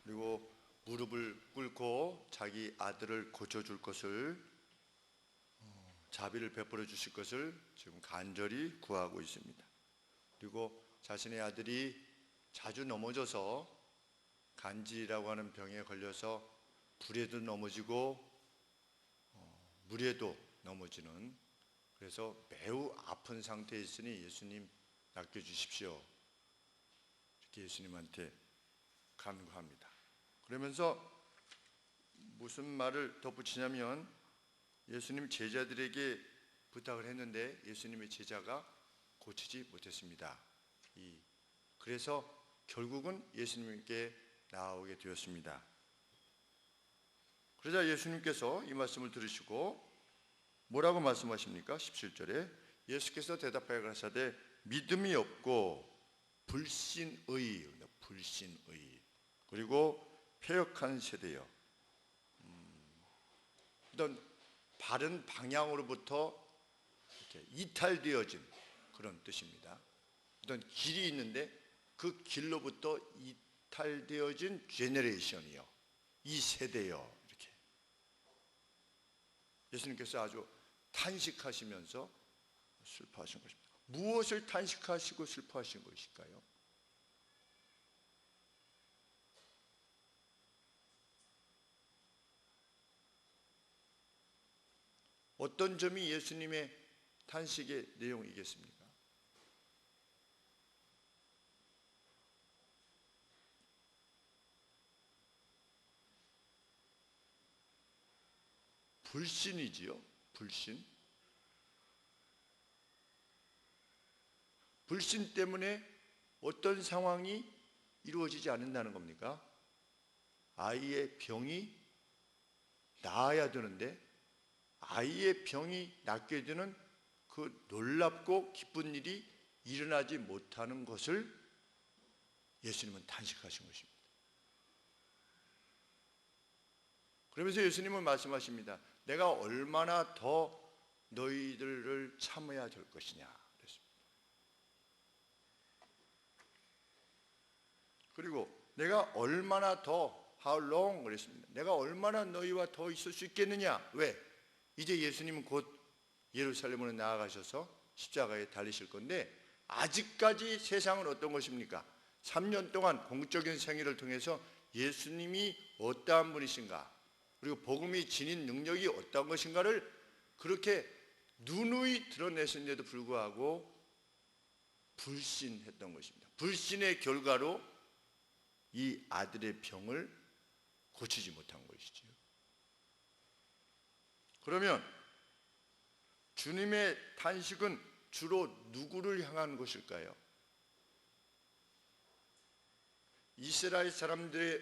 그리고 무릎을 꿇고 자기 아들을 고쳐줄 것을, 자비를 베풀어 주실 것을 지금 간절히 구하고 있습니다. 그리고 자신의 아들이 자주 넘어져서 간질이라고 하는 병에 걸려서 불에도 넘어지고 물에도 넘어지는, 그래서 매우 아픈 상태에 있으니 예수님 낚여주십시오, 이렇게 예수님한테 간구합니다. 그러면서 무슨 말을 덧붙이냐면, 예수님 제자들에게 부탁을 했는데 예수님의 제자가 고치지 못했습니다. 그래서 결국은 예수님께 나오게 되었습니다. 그러자 예수님께서 이 말씀을 들으시고 뭐라고 말씀하십니까? 17절에 예수께서 대답하여 가라사대 믿음이 없고 불신의, 그리고 패역한 세대여. 어떤 바른 방향으로부터 이렇게 이탈되어진 그런 뜻입니다. 어떤 길이 있는데 그 길로부터 이탈되어진 제너레이션이요, 이 세대요, 이렇게 예수님께서 아주 탄식하시면서 슬퍼하신 것입니다. 무엇을 탄식하시고 슬퍼하신 것일까요? 어떤 점이 예수님의 탄식의 내용이겠습니까? 불신이지요. 불신 때문에 어떤 상황이 이루어지지 않는다는 겁니까? 아이의 병이 나아야 되는데 아이의 병이 낫게 되는 그 놀랍고 기쁜 일이 일어나지 못하는 것을 예수님은 탄식하신 것입니다. 그러면서 예수님은 말씀하십니다. 내가 얼마나 더 너희들을 참아야 될 것이냐 그랬습니다. 그리고 내가 얼마나 더, how long 그랬습니다. 내가 얼마나 너희와 더 있을 수 있겠느냐. 왜? 이제 예수님은 곧 예루살렘으로 나아가셔서 십자가에 달리실 건데 아직까지 세상은 어떤 것입니까? 3년 동안 공적인 생애를 통해서 예수님이 어떠한 분이신가, 그리고 복음이 지닌 능력이 어떤 것인가를 그렇게 누누이 드러내셨는데도 불구하고 불신했던 것입니다. 불신의 결과로 이 아들의 병을 고치지 못한 것이죠. 그러면 주님의 탄식은 주로 누구를 향한 것일까요? 이스라엘 사람들에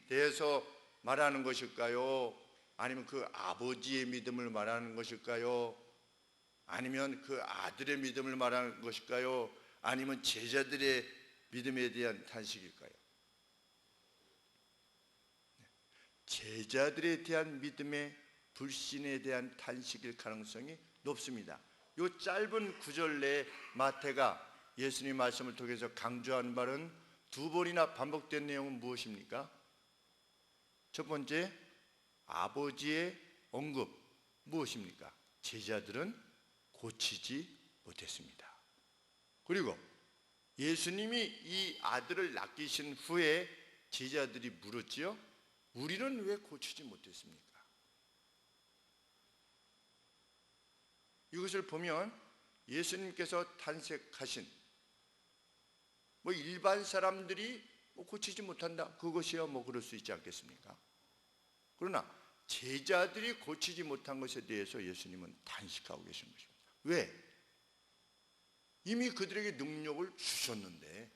대해서 말하는 것일까요? 아니면 그 아버지의 믿음을 말하는 것일까요? 아니면 그 아들의 믿음을 말하는 것일까요? 아니면 제자들의 믿음에 대한 탄식일까요? 제자들에 대한 믿음의 불신에 대한 탄식일 가능성이 높습니다. 이 짧은 구절 내에 마태가 예수님 말씀을 통해서 강조한 바는 두 번이나 반복된 내용은 무엇입니까? 첫 번째, 아버지의 언급. 무엇입니까? 제자들은 고치지 못했습니다. 그리고 예수님이 이 아들을 낳기신 후에 제자들이 물었지요. 우리는 왜 고치지 못했습니까? 이것을 보면 예수님께서 탄식하신, 일반 사람들이 고치지 못한다, 그것이야 그럴 수 있지 않겠습니까? 그러나 제자들이 고치지 못한 것에 대해서 예수님은 탄식하고 계신 것입니다. 왜? 이미 그들에게 능력을 주셨는데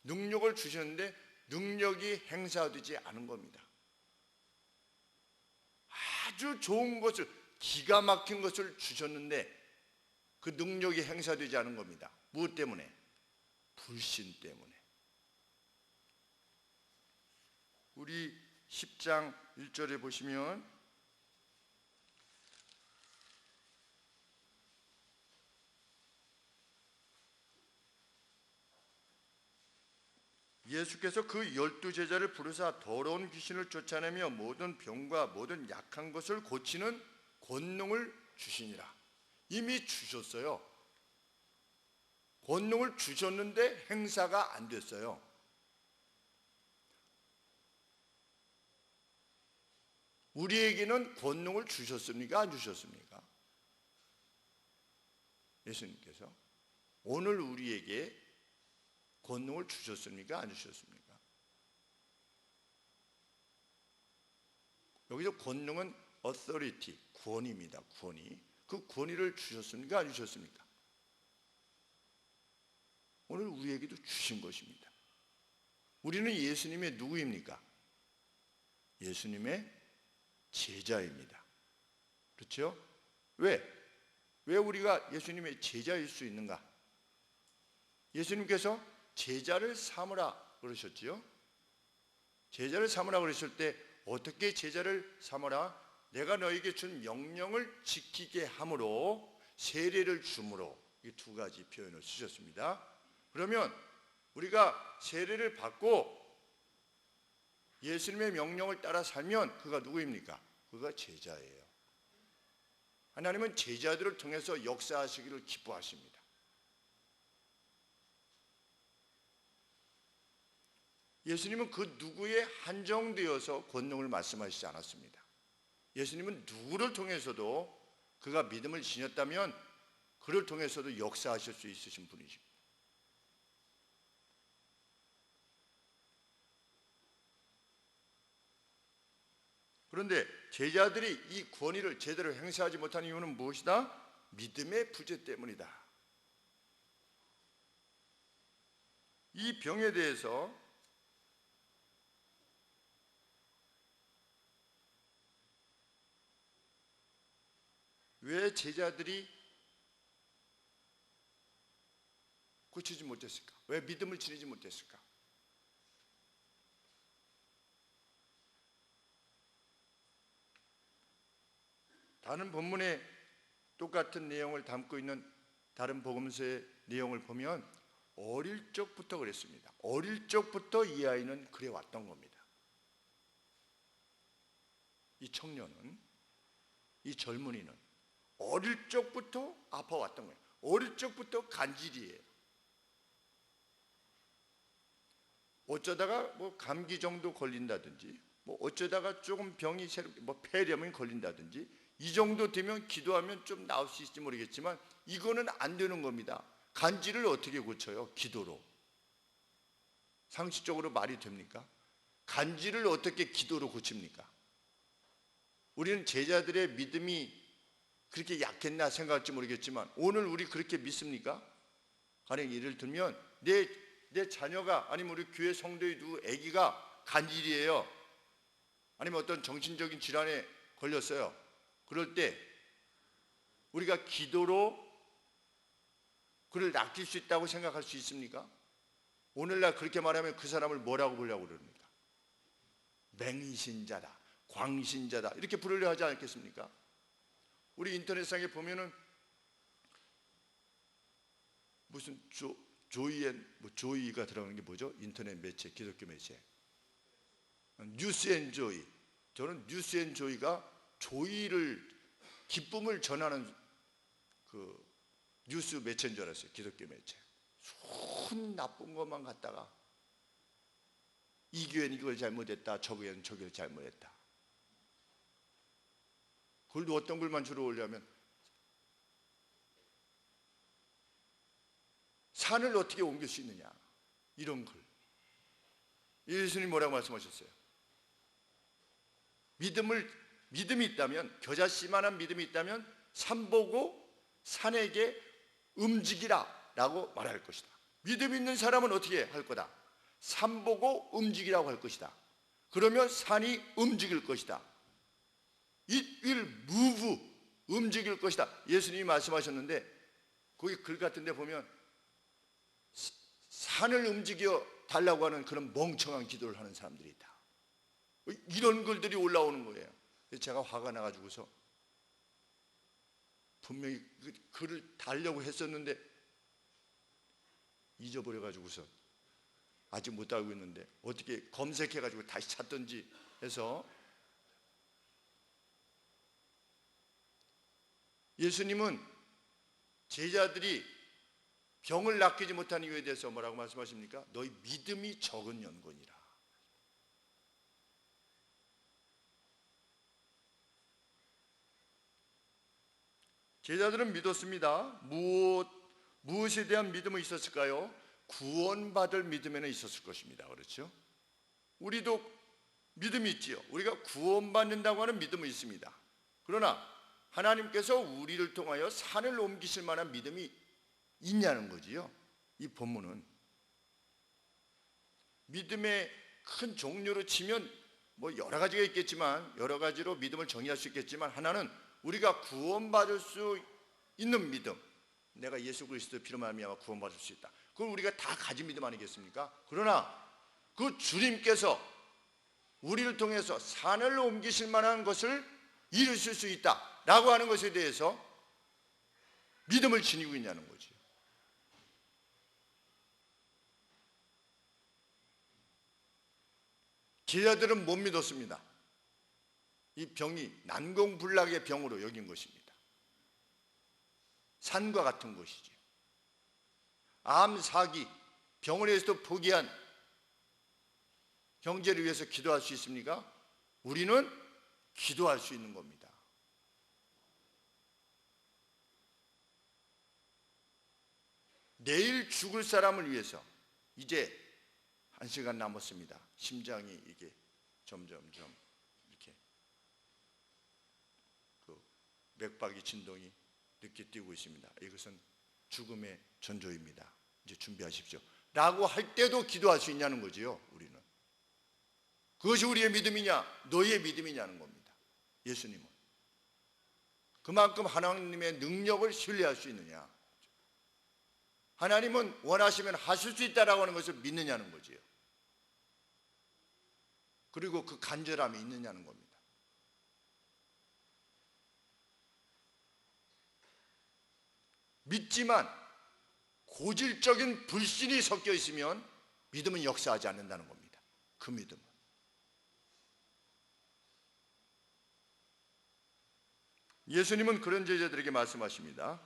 능력이 행사되지 않은 겁니다. 아주 좋은 것을, 기가 막힌 것을 주셨는데 그 능력이 행사되지 않은 겁니다. 무엇 때문에? 불신 때문에. 우리 10장 1절에 보시면 예수께서 그 12제자를 부르사 더러운 귀신을 쫓아내며 모든 병과 모든 약한 것을 고치는 권능을 주시니라. 이미 주셨어요. 권능을 주셨는데 행사가 안 됐어요. 우리에게는 권능을 주셨습니까? 안 주셨습니까? 예수님께서 오늘 우리에게 권능을 주셨습니까? 안 주셨습니까? 여기서 권능은 authority, 권위입니다. 권위. 그 권위를 주셨습니까? 안 주셨습니까? 오늘 우리에게도 주신 것입니다. 우리는 예수님의 누구입니까? 예수님의 제자입니다. 그렇죠? 왜 우리가 예수님의 제자일 수 있는가? 예수님께서 제자를 삼으라 그러셨지요? 제자를 삼으라 그러실 때 어떻게 제자를 삼으라? 내가 너에게 준 명령을 지키게 함으로 세례를 줌으로, 이 두 가지 표현을 쓰셨습니다. 그러면 우리가 세례를 받고 예수님의 명령을 따라 살면 그가 누구입니까? 그가 제자예요. 하나님은 제자들을 통해서 역사하시기를 기뻐하십니다. 예수님은 그 누구에 한정되어서 권능을 말씀하시지 않았습니다. 예수님은 누구를 통해서도 그가 믿음을 지녔다면 그를 통해서도 역사하실 수 있으신 분이십니다. 그런데 제자들이 이 권위를 제대로 행사하지 못한 이유는 무엇이다? 믿음의 부재 때문이다. 이 병에 대해서 왜 제자들이 고치지 못했을까? 왜 믿음을 지니지 못했을까? 다른 본문에 똑같은 내용을 담고 있는 다른 복음서의 내용을 보면 어릴 적부터 그랬습니다. 어릴 적부터 이 아이는 그래 왔던 겁니다. 이 청년은, 이 젊은이는 어릴 적부터 아파왔던 거예요. 어릴 적부터 간질이에요. 어쩌다가 뭐 감기 정도 걸린다든지, 뭐 어쩌다가 조금 병이 새롭게 뭐 폐렴이 걸린다든지, 이 정도 되면 기도하면 좀 나을 수 있을지 모르겠지만 이거는 안 되는 겁니다. 간질을 어떻게 고쳐요? 기도로. 상식적으로 말이 됩니까? 간질을 어떻게 기도로 고칩니까? 우리는 제자들의 믿음이 그렇게 약했나 생각할지 모르겠지만 오늘 우리 그렇게 믿습니까? 가령 예를 들면 내 자녀가 아니면 우리 교회 성도의 누구 아기가 간질이에요. 아니면 어떤 정신적인 질환에 걸렸어요. 그럴 때 우리가 기도로 그를 낚일 수 있다고 생각할 수 있습니까? 오늘날 그렇게 말하면 그 사람을 뭐라고 부르려고 그럽니까? 맹신자다, 광신자다 이렇게 부르려 하지 않겠습니까? 우리 인터넷상에 보면은 무슨 조이가 들어가는 게 뭐죠? 인터넷 매체, 기독교 매체 뉴스앤조이. 저는 뉴스앤조이가 조이를 기쁨을 전하는 그 뉴스 매체인 줄 알았어요. 기독교 매체. 손 나쁜 것만 갖다가 이 교회는 이걸 잘못했다, 저 교회는 저걸 잘못했다. 글도 어떤 글만 주로 올려면 산을 어떻게 옮길 수 있느냐 이런 글. 예수님이 뭐라고 말씀하셨어요? 믿음이 있다면, 겨자씨만한 믿음이 있다면 산 보고 산에게 움직이라 라고 말할 것이다. 믿음 있는 사람은 어떻게 할 거다? 산 보고 움직이라고 할 것이다. 그러면 산이 움직일 것이다. It will move, 움직일 것이다. 예수님이 말씀하셨는데 거기 글 같은 데 보면 산을 움직여 달라고 하는 그런 멍청한 기도를 하는 사람들이 있다. 이런 글들이 올라오는 거예요. 제가 화가 나가지고서 분명히 그 글을 달려고 했었는데 잊어버려가지고서 아직 못 알고 있는데 어떻게 검색해가지고 다시 찾든지 해서 예수님은 제자들이 병을 낫기지 못한 이유에 대해서 뭐라고 말씀하십니까? 너희 믿음이 적은 연곤이라. 제자들은 믿었습니다. 무엇에 대한 믿음이 있었을까요? 구원받을 믿음에는 있었을 것입니다. 그렇죠? 우리도 믿음이 있지요. 우리가 구원받는다고 하는 믿음이 있습니다. 그러나 하나님께서 우리를 통하여 산을 옮기실 만한 믿음이 있냐는 거지요. 이 본문은 믿음의 큰 종류로 치면 뭐 여러 가지가 있겠지만, 여러 가지로 믿음을 정의할 수 있겠지만, 하나는 우리가 구원받을 수 있는 믿음, 내가 예수 그리스도의 피로 말미암아 구원받을 수 있다. 그걸 우리가 다 가진 믿음 아니겠습니까? 그러나 그 주님께서 우리를 통해서 산을 옮기실 만한 것을 이루실 수 있다라고 하는 것에 대해서 믿음을 지니고 있냐는 거죠. 제자들은 못 믿었습니다. 이 병이 난공불락의 병으로 여긴 것입니다. 산과 같은 것이죠. 암, 사기, 병원에서도 포기한 형제를 위해서 기도할 수 있습니까? 우리는 기도할 수 있는 겁니다. 내일 죽을 사람을 위해서 이제 1시간 남았습니다. 심장이 이게 점점점 이렇게 그 맥박이 진동이 늦게 뛰고 있습니다. 이것은 죽음의 전조입니다. 이제 준비하십시오. 라고 할 때도 기도할 수 있냐는 거지요. 우리는 그것이 우리의 믿음이냐 너희의 믿음이냐는 겁니다. 예수님은 그만큼 하나님의 능력을 신뢰할 수 있느냐, 하나님은 원하시면 하실 수 있다라고 하는 것을 믿느냐는 거지요. 그리고 그 간절함이 있느냐는 겁니다. 믿지만 고질적인 불신이 섞여 있으면 믿음은 역사하지 않는다는 겁니다. 그 믿음은. 예수님은 그런 제자들에게 말씀하십니다.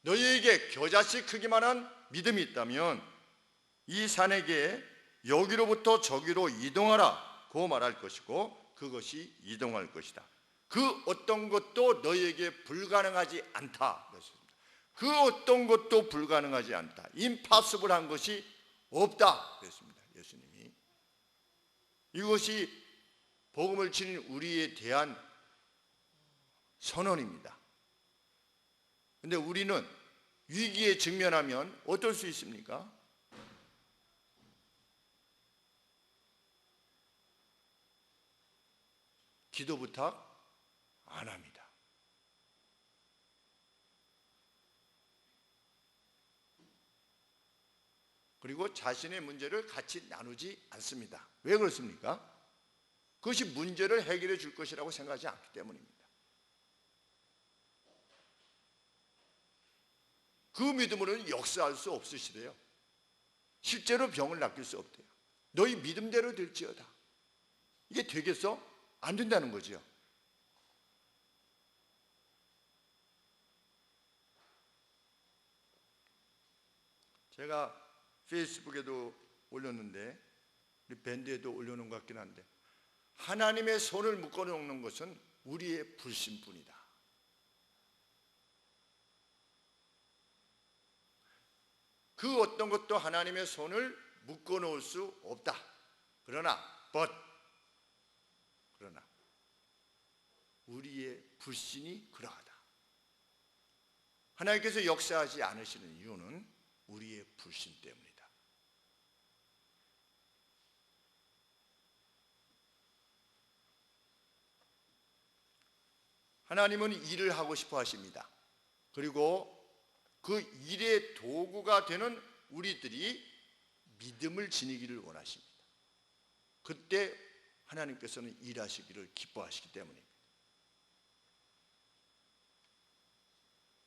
너희에게 겨자씨 크기만한 믿음이 있다면 이 산에게 여기로부터 저기로 이동하라 고 말할 것이고 그것이 이동할 것이다. 그 어떤 것도 너희에게 불가능하지 않다. 그 어떤 것도 불가능하지 않다. 임파서블한 것이 없다. 그랬습니다. 예수님이. 이것이 복음을 지닌 우리에 대한 선언입니다. 그런데 우리는 위기에 직면하면 어떨 수 있습니까? 기도 부탁 안 합니다. 그리고 자신의 문제를 같이 나누지 않습니다. 왜 그렇습니까? 그것이 문제를 해결해 줄 것이라고 생각하지 않기 때문입니다. 그 믿음으로는 역사할 수 없으시대요. 실제로 병을 낫길 수 없대요. 너희 믿음대로 될지어다. 이게 되겠어? 안 된다는 거죠. 제가 페이스북에도 올렸는데 우리 밴드에도 올려놓은 것 같긴 한데, 하나님의 손을 묶어놓는 것은 우리의 불신뿐이다. 그 어떤 것도 하나님의 손을 묶어놓을 수 없다. 그러나 우리의 불신이 그러하다. 하나님께서 역사하지 않으시는 이유는 우리의 불신 때문이다. 하나님은 일을 하고 싶어 하십니다. 그리고 그 일의 도구가 되는 우리들이 믿음을 지니기를 원하십니다. 그때 하나님께서는 일하시기를 기뻐하시기 때문입니다.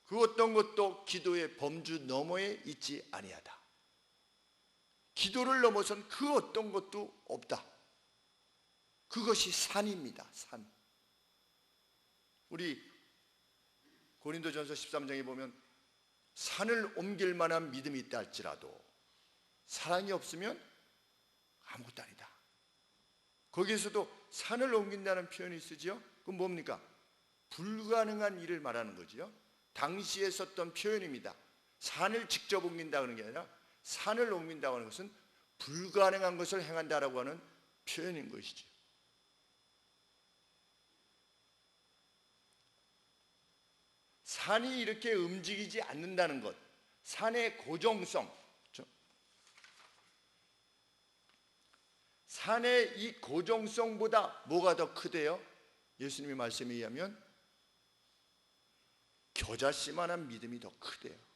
그 어떤 것도 기도의 범주 너머에 있지 아니하다. 기도를 넘어선 그 어떤 것도 없다. 그것이 산입니다. 산. 우리 고린도전서 13장에 보면 산을 옮길 만한 믿음이 있다 할지라도 사랑이 없으면 아무것도 아니다. 거기에서도 산을 옮긴다는 표현이 쓰죠. 그건 뭡니까? 불가능한 일을 말하는 거죠. 당시에 썼던 표현입니다. 산을 직접 옮긴다는 게 아니라 산을 옮긴다고 하는 것은 불가능한 것을 행한다라고 하는 표현인 것이죠. 산이 이렇게 움직이지 않는다는 것, 산의 고정성, 산의 이 고정성보다 뭐가 더 크대요? 예수님의 말씀에 의하면 겨자씨만한 믿음이 더 크대요.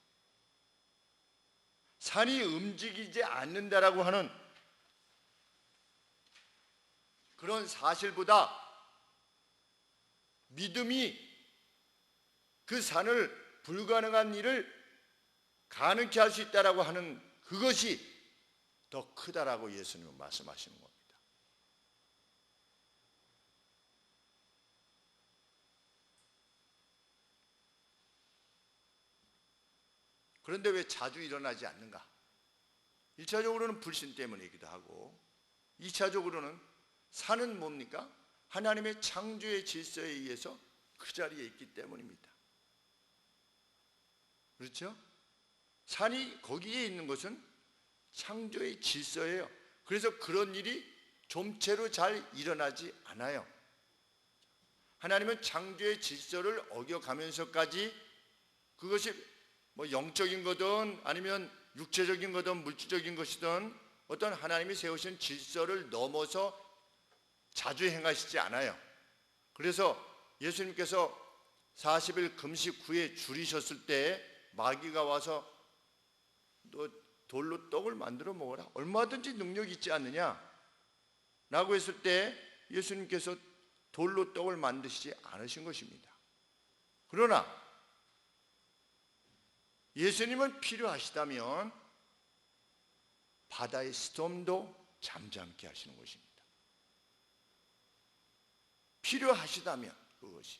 산이 움직이지 않는다라고 하는 그런 사실보다 믿음이 그 산을 불가능한 일을 가능케 할 수 있다라고 하는 그것이 더 크다라고 예수님은 말씀하시는 겁니다. 그런데 왜 자주 일어나지 않는가? 1차적으로는 불신 때문이기도 하고 2차적으로는 산은 뭡니까? 하나님의 창조의 질서에 의해서 그 자리에 있기 때문입니다. 그렇죠? 산이 거기에 있는 것은 창조의 질서예요. 그래서 그런 일이 좀채로 잘 일어나지 않아요. 하나님은 창조의 질서를 어겨가면서까지 그것이 뭐 영적인 거든 아니면 육체적인 거든 물질적인 것이든 어떤 하나님이 세우신 질서를 넘어서 자주 행하시지 않아요. 그래서 예수님께서 40일 금식 후에 줄이셨을 때 마귀가 와서 너 돌로 떡을 만들어 먹어라. 얼마든지 능력이 있지 않느냐? 라고 했을 때 예수님께서 돌로 떡을 만드시지 않으신 것입니다. 그러나 예수님은 필요하시다면 바다의 스톰도 잠잠케 하시는 것입니다. 필요하시다면 그것이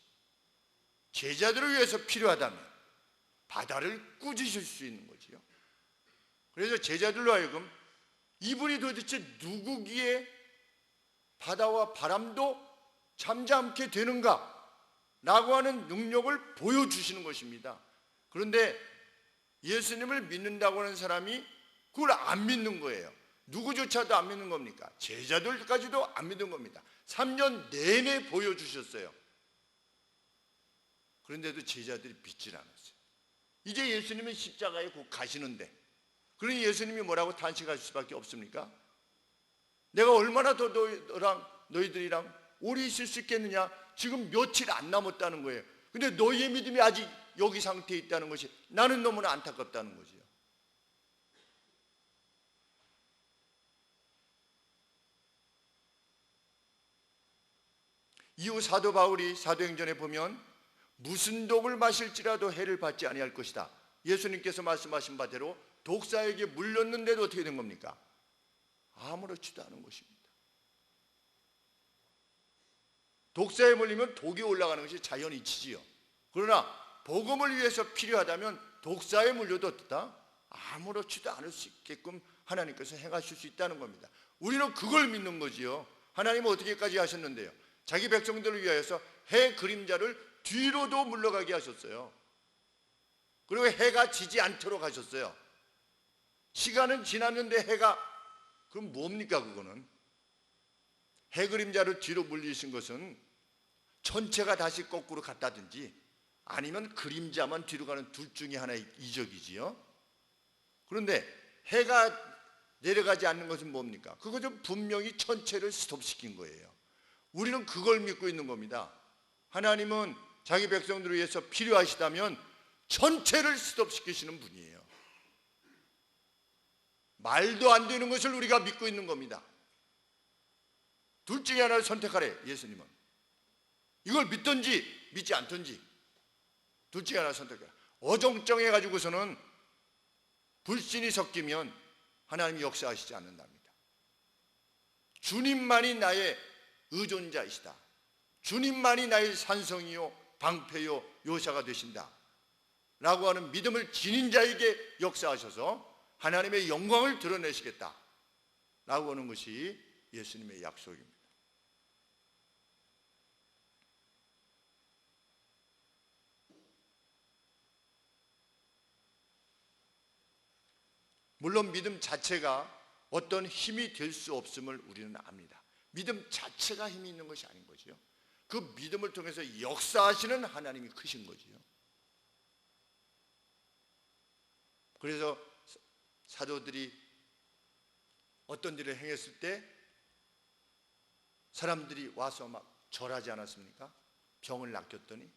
제자들을 위해서 필요하다면 바다를 꾸짖을 수 있는 거지요. 그래서 제자들로 하여금 이분이 도대체 누구기에 바다와 바람도 잠잠케 되는가? 라고 하는 능력을 보여주시는 것입니다. 그런데 예수님을 믿는다고 하는 사람이 그걸 안 믿는 거예요. 누구조차도 안 믿는 겁니까? 제자들까지도 안 믿는 겁니다. 3년 내내 보여주셨어요. 그런데도 제자들이 믿질 않았어요. 이제 예수님은 십자가에 곧 가시는데 그러니 예수님이 뭐라고 탄식할 수밖에 없습니까? 내가 얼마나 더 너희들이랑 오래 있을 수 있겠느냐? 지금 며칠 안 남았다는 거예요. 근데 너희의 믿음이 아직 여기 상태에 있다는 것이 나는 너무나 안타깝다는 거지요. 이후 사도 바울이 사도행전에 보면 무슨 독을 마실지라도 해를 받지 아니할 것이다. 예수님께서 말씀하신 바대로 독사에게 물렸는데도 어떻게 된 겁니까? 아무렇지도 않은 것입니다. 독사에 물리면 독이 올라가는 것이 자연이치지요. 그러나 복음을 위해서 필요하다면 독사에 물려도 어떻다? 아무렇지도 않을 수 있게끔 하나님께서 행하실 수 있다는 겁니다. 우리는 그걸 믿는 거지요. 하나님은 어떻게까지 하셨는데요? 자기 백성들을 위하여서 해 그림자를 뒤로도 물러가게 하셨어요. 그리고 해가 지지 않도록 하셨어요. 시간은 지났는데 해가 그럼 뭡니까 그거는? 해 그림자를 뒤로 물리신 것은 전체가 다시 거꾸로 갔다든지 아니면 그림자만 뒤로 가는 둘 중에 하나의 이적이지요. 그런데 해가 내려가지 않는 것은 뭡니까? 그것은 분명히 전체를 스톱시킨 거예요. 우리는 그걸 믿고 있는 겁니다. 하나님은 자기 백성들을 위해서 필요하시다면 전체를 스톱시키시는 분이에요. 말도 안 되는 것을 우리가 믿고 있는 겁니다. 둘 중에 하나를 선택하래 예수님은. 이걸 믿든지 믿지 않든지 둘 중에 하나를 선택해. 어정쩡해 가지고서는 불신이 섞이면 하나님이 역사하시지 않는답니다. 주님만이 나의 의존자이시다. 주님만이 나의 산성이요 방패요 요새가 되신다 라고 하는 믿음을 지닌 자에게 역사하셔서 하나님의 영광을 드러내시겠다 라고 하는 것이 예수님의 약속입니다. 물론 믿음 자체가 어떤 힘이 될 수 없음을 우리는 압니다. 믿음 자체가 힘이 있는 것이 아닌 거지요. 그 믿음을 통해서 역사하시는 하나님이 크신 거지요. 그래서 사도들이 어떤 일을 행했을 때 사람들이 와서 막 절하지 않았습니까? 병을 낚였더니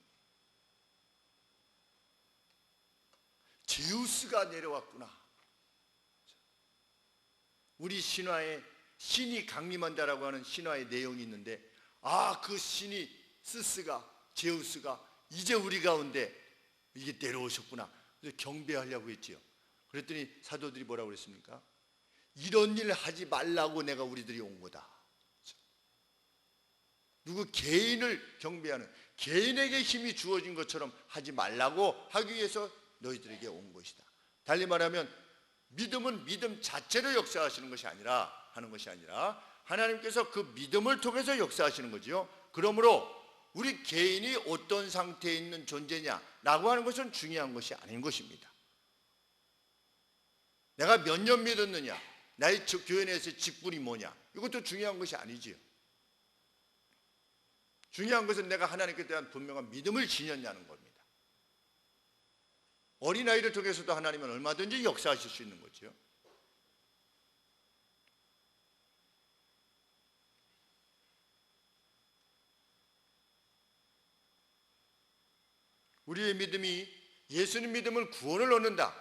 제우스가 내려왔구나. 우리 신화에 신이 강림한다라고 하는 신화의 내용이 있는데, 그 신이 스스가 제우스가 이제 우리 가운데 이게 내려오셨구나. 그래서 경배하려고 했지요. 그랬더니 사도들이 뭐라고 그랬습니까? 이런 일 하지 말라고 내가 우리들이 온 거다. 누구 개인을 경배하는, 개인에게 힘이 주어진 것처럼 하지 말라고 하기 위해서 너희들에게 온 것이다. 달리 말하면 믿음은 믿음 자체로 역사하시는 것이 아니라 하나님께서 그 믿음을 통해서 역사하시는 거지요. 그러므로 우리 개인이 어떤 상태에 있는 존재냐라고 하는 것은 중요한 것이 아닌 것입니다. 내가 몇 년 믿었느냐, 나의 교회 내에서의 직분이 뭐냐, 이것도 중요한 것이 아니지요. 중요한 것은 내가 하나님께 대한 분명한 믿음을 지녔냐는 겁니다. 어린아이를 통해서도 하나님은 얼마든지 역사하실 수 있는 거죠. 우리의 믿음이 예수님 믿음을 구원을 얻는다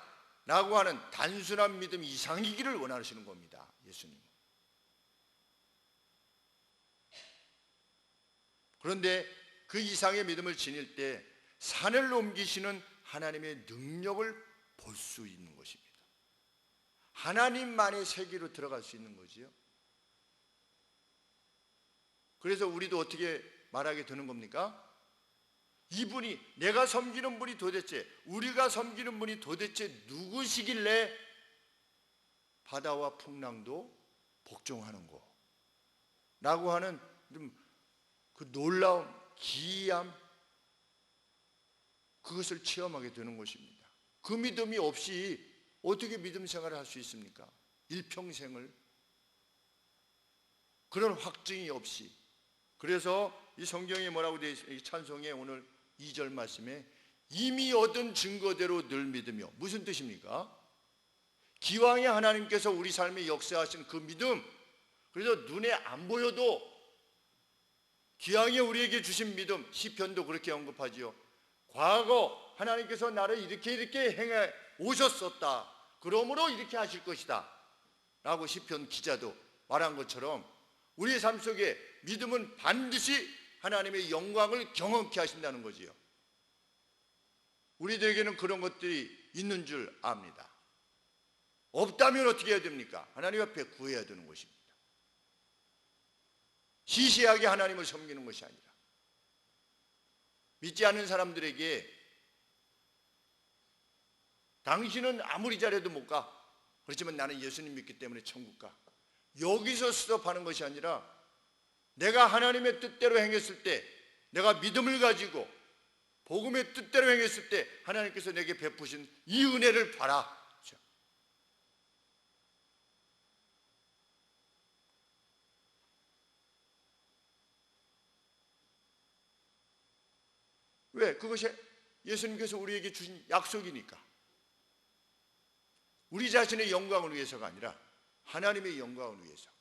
라고 하는 단순한 믿음 이상이기를 원하시는 겁니다. 예수님. 그런데 그 이상의 믿음을 지닐 때 산을 옮기시는 하나님의 능력을 볼 수 있는 것입니다. 하나님만의 세계로 들어갈 수 있는 거지요. 그래서 우리도 어떻게 말하게 되는 겁니까? 이분이, 내가 섬기는 분이 도대체, 우리가 섬기는 분이 도대체 누구시길래 바다와 풍랑도 복종하는고 라고 하는 그 놀라운 기이함, 그것을 체험하게 되는 것입니다. 그 믿음이 없이 어떻게 믿음 생활을 할 수 있습니까? 일평생을 그런 확증이 없이. 그래서 이 성경에 뭐라고 되어 있습니까? 이 찬송의 오늘 2절 말씀에 이미 얻은 증거대로 늘 믿으며, 무슨 뜻입니까? 기왕에 하나님께서 우리 삶에 역사하신 그 믿음, 그래서 눈에 안 보여도 기왕에 우리에게 주신 믿음, 시편도 그렇게 언급하지요. 과거 하나님께서 나를 이렇게 행해 오셨었다. 그러므로 이렇게 하실 것이다 라고 시편 기자도 말한 것처럼 우리의 삶 속에 믿음은 반드시 하나님의 영광을 경험케 하신다는 거지요. 우리들에게는 그런 것들이 있는 줄 압니다. 없다면 어떻게 해야 됩니까? 하나님 앞에 구해야 되는 것입니다. 시시하게 하나님을 섬기는 것이 아니라, 믿지 않는 사람들에게 당신은 아무리 잘해도 못 가, 그렇지만 나는 예수님 믿기 때문에 천국 가, 여기서 스톱하는 것이 아니라 내가 하나님의 뜻대로 행했을 때, 내가 믿음을 가지고 복음의 뜻대로 행했을 때 하나님께서 내게 베푸신 이 은혜를 봐라. 왜? 그것이 예수님께서 우리에게 주신 약속이니까. 우리 자신의 영광을 위해서가 아니라 하나님의 영광을 위해서.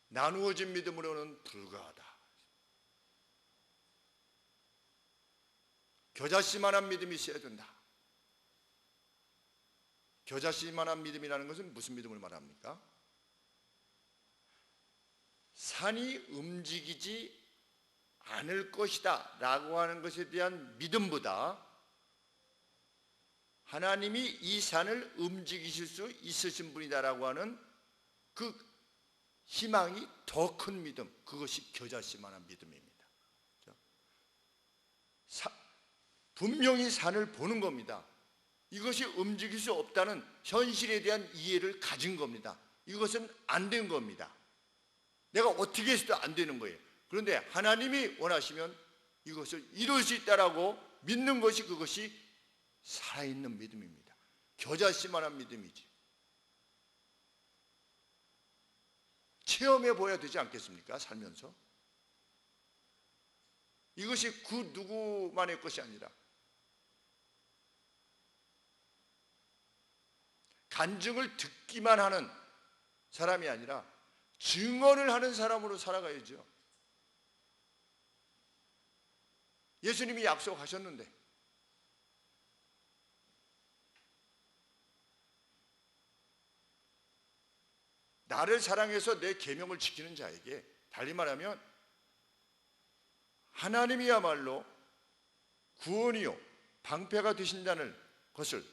나누어진 믿음으로는 불가하다. 겨자씨만한 믿음이 있어야 된다. 겨자씨만한 믿음이라는 것은 무슨 믿음을 않을 것이다 라고 하는 것에 대한 믿음보다 하나님이 이 산을 움직이실 수 있으신 분이다라고 하는 그 희망이 더 큰 믿음, 그것이 겨자씨만한 믿음입니다. 분명히 산을 보는 겁니다. 이것이 움직일 수 없다는 현실에 대한 이해를 가진 겁니다. 이것은 안 된 겁니다. 내가 어떻게 해서도 안 되는 거예요. 그런데 하나님이 원하시면 이것을 이룰 수 있다라고 믿는 것이, 그것이 살아있는 믿음입니다. 겨자씨만한 믿음이지. 체험해 보아야 되지 않겠습니까? 살면서. 이것이 그 누구만의 것이 아니라 간증을 듣기만 하는 사람이 아니라 증언을 하는 사람으로 살아가야죠. 예수님이 약속하셨는데 나를 사랑해서 내 계명을 지키는 자에게, 달리 말하면 하나님이야말로 구원이요 방패가 되신다는 것을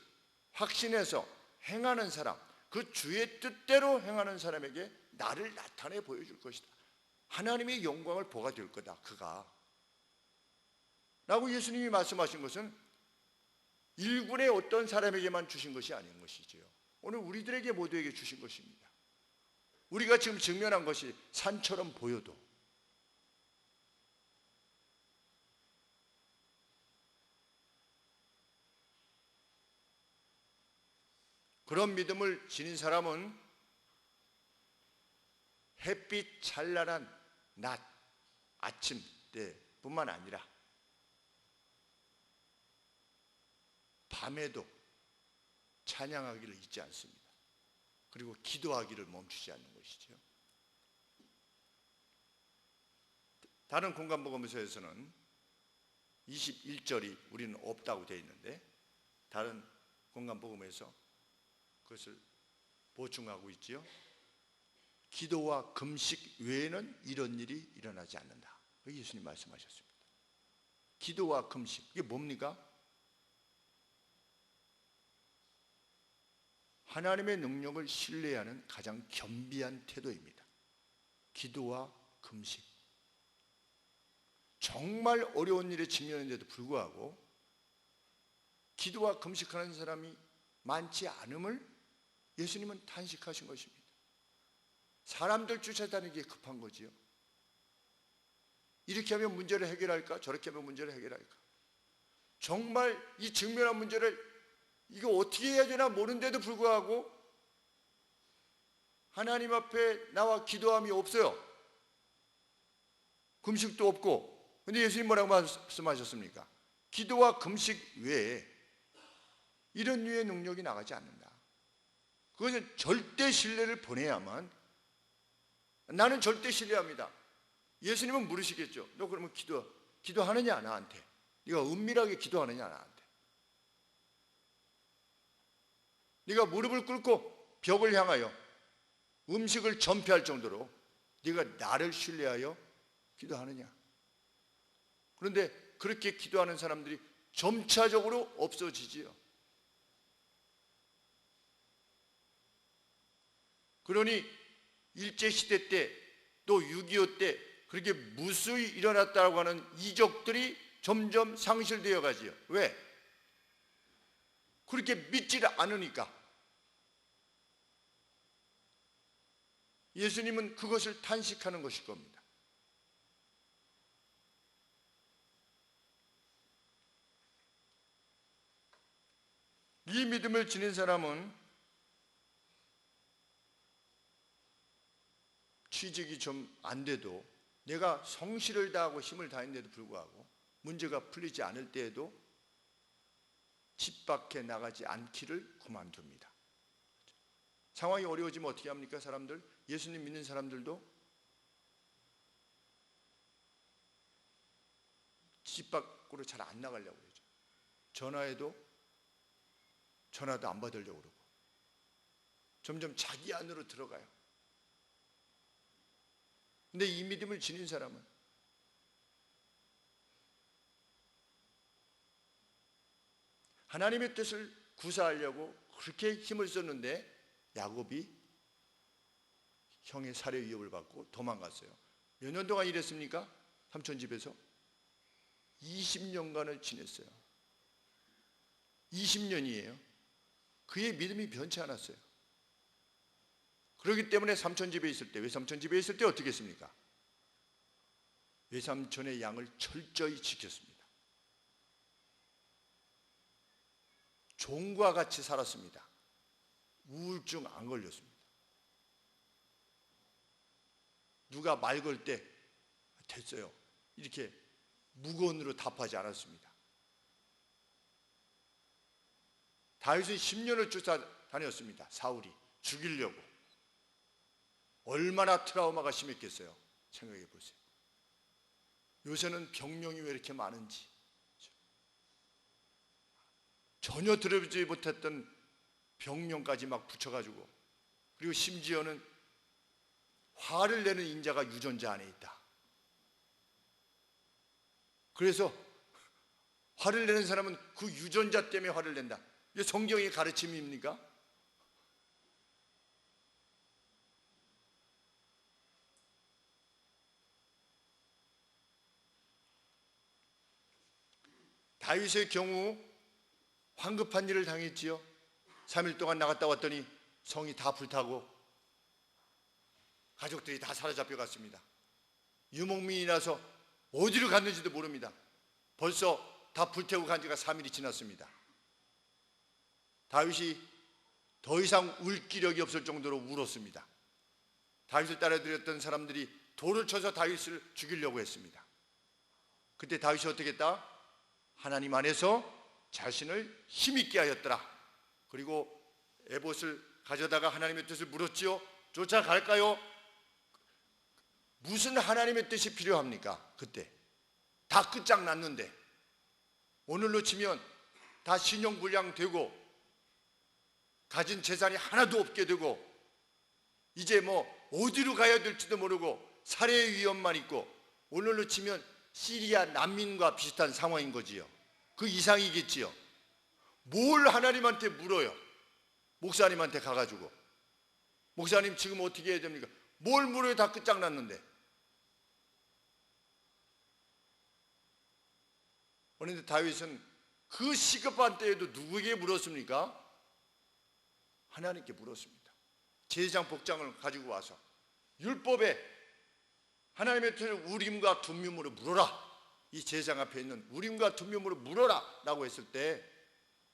확신해서 행하는 사람, 그 주의 뜻대로 행하는 사람에게 나를 나타내 보여줄 것이다. 하나님의 영광을 보가 될 거다, 그가. 라고 예수님이 말씀하신 것은 일군의 어떤 사람에게만 주신 것이 아닌 것이지요. 오늘 우리들에게 모두에게 주신 것입니다. 우리가 지금 직면한 것이 산처럼 보여도 그런 믿음을 지닌 사람은 햇빛 찬란한 낮, 아침 때뿐만 아니라 밤에도 찬양하기를 잊지 않습니다. 그리고 기도하기를 멈추지 않는 것이죠. 다른 공간복음서에서는 21절이 우리는 없다고 되어 있는데 다른 공간복음에서 그것을 보충하고 있지요. 기도와 금식 외에는 이런 일이 일어나지 않는다. 예수님 말씀하셨습니다. 기도와 금식, 이게 뭡니까? 하나님의 능력을 신뢰하는 가장 겸비한 태도입니다. 기도와 금식. 정말 어려운 일에 직면했는데도 불구하고 기도와 금식하는 사람이 많지 않음을 예수님은 탄식하신 것입니다. 사람들 쫓아다니기에 급한 거지요. 이렇게 하면 문제를 해결할까? 저렇게 하면 문제를 해결할까? 정말 이 직면한 문제를 이거 어떻게 해야 되나 모르는데도 불구하고 하나님 앞에 나와 기도함이 없어요. 금식도 없고. 근데 예수님 뭐라고 말씀하셨습니까? 기도와 금식 외에 이런 류의 능력이 나가지 않는다. 그것은 절대 신뢰를 보내야만. 나는 절대 신뢰합니다. 예수님은 물으시겠죠. 너 그러면 기도하느냐 나한테? 네가 은밀하게 기도하느냐 나한테? 네가 무릎을 꿇고 벽을 향하여 음식을 전폐할 정도로 네가 나를 신뢰하여 기도하느냐? 그런데 그렇게 기도하는 사람들이 점차적으로 없어지지요. 그러니 일제시대 때 또 6.25 때 그렇게 무수히 일어났다고 하는 이적들이 점점 상실되어 가지요. 왜? 그렇게 믿지를 않으니까. 예수님은 그것을 탄식하는 것일 겁니다. 이 믿음을 지닌 사람은 취직이 좀 안 돼도 내가 성실을 다하고 힘을 다했는데도 불구하고 문제가 풀리지 않을 때에도 집 밖에 나가지 않기를 그만둡니다. 상황이 어려워지면 어떻게 합니까? 사람들, 예수님 믿는 사람들도 집 밖으로 잘 안 나가려고 그러죠. 전화도 안 받으려고 그러고 점점 자기 안으로 들어가요. 근데 이 믿음을 지닌 사람은 하나님의 뜻을 구사하려고 그렇게 힘을 썼는데 야곱이 형의 살해 위협을 받고 도망갔어요. 몇 년 동안 일했습니까? 삼촌 집에서 20년간을 지냈어요. 20년이에요. 그의 믿음이 변치 않았어요. 그렇기 때문에 삼촌 집에 있을 때, 외삼촌 집에 있을 때 어떻게 했습니까? 외삼촌의 양을 철저히 지켰습니다. 종과 같이 살았습니다. 우울증 안 걸렸습니다. 누가 말 걸 때 됐어요, 이렇게 무건으로 답하지 않았습니다. 다윗은 10년을 쫓아다녔습니다. 사울이 죽이려고. 얼마나 트라우마가 심했겠어요. 생각해 보세요. 요새는 병명이 왜 이렇게 많은지. 전혀 들어보지 못했던 병명까지 막 붙여가지고, 그리고 심지어는 화를 내는 인자가 유전자 안에 있다. 그래서 화를 내는 사람은 그 유전자 때문에 화를 낸다. 이게 성경의 가르침입니까? 다윗의 경우 황급한 일을 당했지요. 3일 동안 나갔다 왔더니 성이 다 불타고 가족들이 다 사로잡혀 갔습니다. 유목민이라서 어디로 갔는지도 모릅니다. 벌써 다 불태우고 간 지가 3일이 지났습니다. 다윗이 더 이상 울 기력이 없을 정도로 울었습니다. 다윗을 따라들였던 사람들이 돌을 쳐서 다윗을 죽이려고 했습니다. 그때 다윗이 어떻게 했다? 하나님 안에서 자신을 힘있게 하였더라. 그리고 에봇을 가져다가 하나님의 뜻을 물었지요. 쫓아갈까요? 무슨 하나님의 뜻이 필요합니까? 그때 다 끝장났는데, 오늘로 치면 다 신용불량되고 가진 재산이 하나도 없게 되고 이제 뭐 어디로 가야 될지도 모르고 살해의 위험만 있고, 오늘로 치면 시리아 난민과 비슷한 상황인 거지요. 그 이상이겠지요. 뭘 하나님한테 물어요? 목사님한테 가가지고 목사님 지금 어떻게 해야 됩니까? 뭘 물어요? 다 끝장났는데. 그런데 다윗은 그 시급한 때에도 누구에게 물었습니까? 하나님께 물었습니다. 제사장 복장을 가지고 와서 율법에 하나님의 뜻을 우림과 둠밈으로 물어라. 이 제사장 앞에 있는 우림과 둠밈으로 물어라 라고 했을 때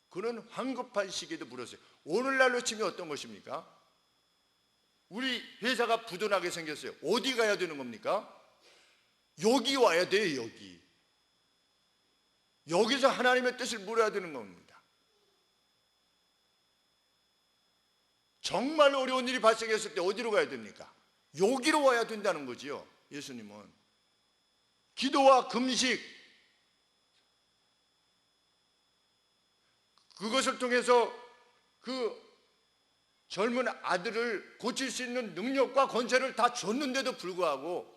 그는 황급한 시기에도 물었어요. 오늘날로 치면 어떤 것입니까? 우리 회사가 부도나게 생겼어요. 어디 가야 되는 겁니까? 여기 와야 돼요. 여기서 하나님의 뜻을 물어야 되는 겁니다. 정말 어려운 일이 발생했을 때 어디로 가야 됩니까? 여기로 와야 된다는 거지요. 예수님은 기도와 금식, 그것을 통해서 그 젊은 아들을 고칠 수 있는 능력과 권세를 다 줬는데도 불구하고